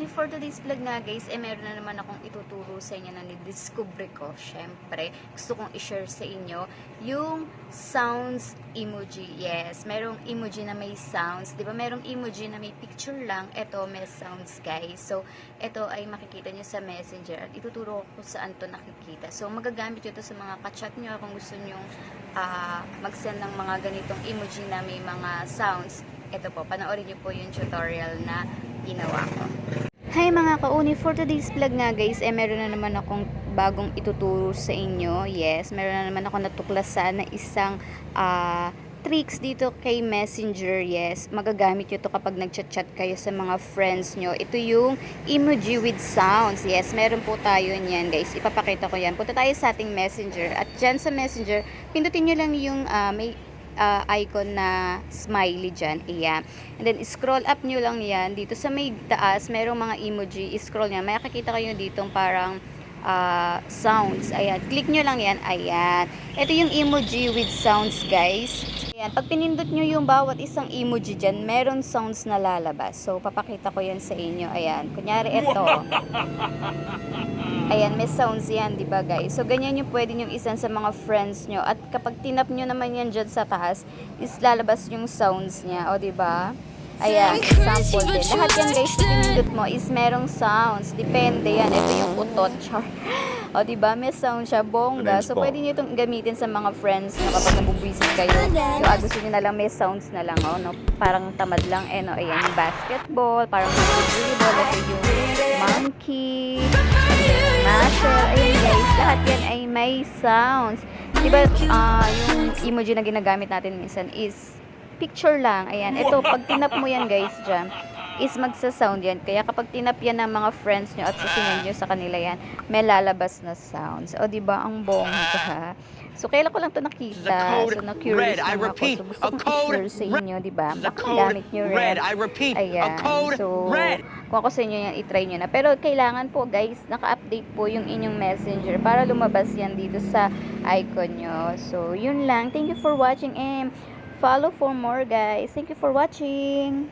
kauni, for today's vlog nga guys, meron na naman akong ituturo sa inyo na nidiscover ko. Syempre, gusto kong i-share sa inyo yung sounds emoji. Yes, merong emoji na may sounds. Diba merong emoji na may picture lang. Ito, may sounds guys. So, ito ay makikita nyo sa messenger at ituturo ko kung saan to nakikita. So, magagamit nyo to sa mga kachat nyo kung gusto nyo mag-send ng mga ganitong emoji na may mga sounds. Ito po, panoorin nyo po yung tutorial na ginawa ko. Hi mga kauni, for today's vlog nga guys, meron na naman akong bagong ituturo sa inyo. Yes, meron na naman ako natuklasan na isang tricks dito kay Messenger. Yes, magagamit nyo to kapag nagchat-chat kayo sa mga friends nyo. Ito yung emoji with sounds. Yes, meron po tayo niyan guys. Ipapakita ko yan. Punta tayo sa ating Messenger. At dyan sa Messenger, pindutin nyo lang yung may icon na smiley dyan. Ayan. And then, scroll up nyo lang yan. Dito sa may taas, merong mga emoji. Scroll nyo. May makikita kayo ditong parang sounds. Ayan. Click nyo lang yan. Ayan. Ito yung emoji with sounds, guys. Ayan. Pag pinindot nyo yung bawat isang emoji dyan, meron sounds na lalabas. So, papakita ko yan sa inyo. Ayan. Kunyari, ito. Ayan, may sounds yan, diba guys? So, ganyan yung pwede nyo isan sa mga friends nyo. At kapag tinap nyo naman yan dyan sa taas, is lalabas yung sounds niya. O, diba? Ayan, example din. Lahat yan guys, pinindot mo is merong sounds. Depende yan. Ito yung utot. O, diba? May sound siya. Bongga. So, pwede nyo itong gamitin sa mga friends nyo kapag nabubwisit kayo. So, gusto nyo na lang may sounds na lang. Oh, no? Parang tamad lang. No? Ayan, yung basketball. Parang volleyball. Ito yung monkey. Marshall, ayun guys, lahat yan ay may sounds. Diba, yung emoji na ginagamit natin minsan is picture lang. Ayan, ito, pag tinap mo yan guys dyan, is magsa-sound yan. Kaya kapag tinap yan ng mga friends nyo at susunod nyo sa kanila yan, may lalabas na sounds. O diba, ang bongga. So, kailan ko lang to nakita. So, na-curious lang ako. So, gusto kong i-share sa inyo, diba? Makagamit nyo red. Ayan. So, kung ako sa inyo yan, itry nyo na. Pero, kailangan po, guys, naka-update po yung inyong messenger para lumabas yan dito sa icon nyo. So, yun lang. Thank you for watching and follow for more, guys. Thank you for watching.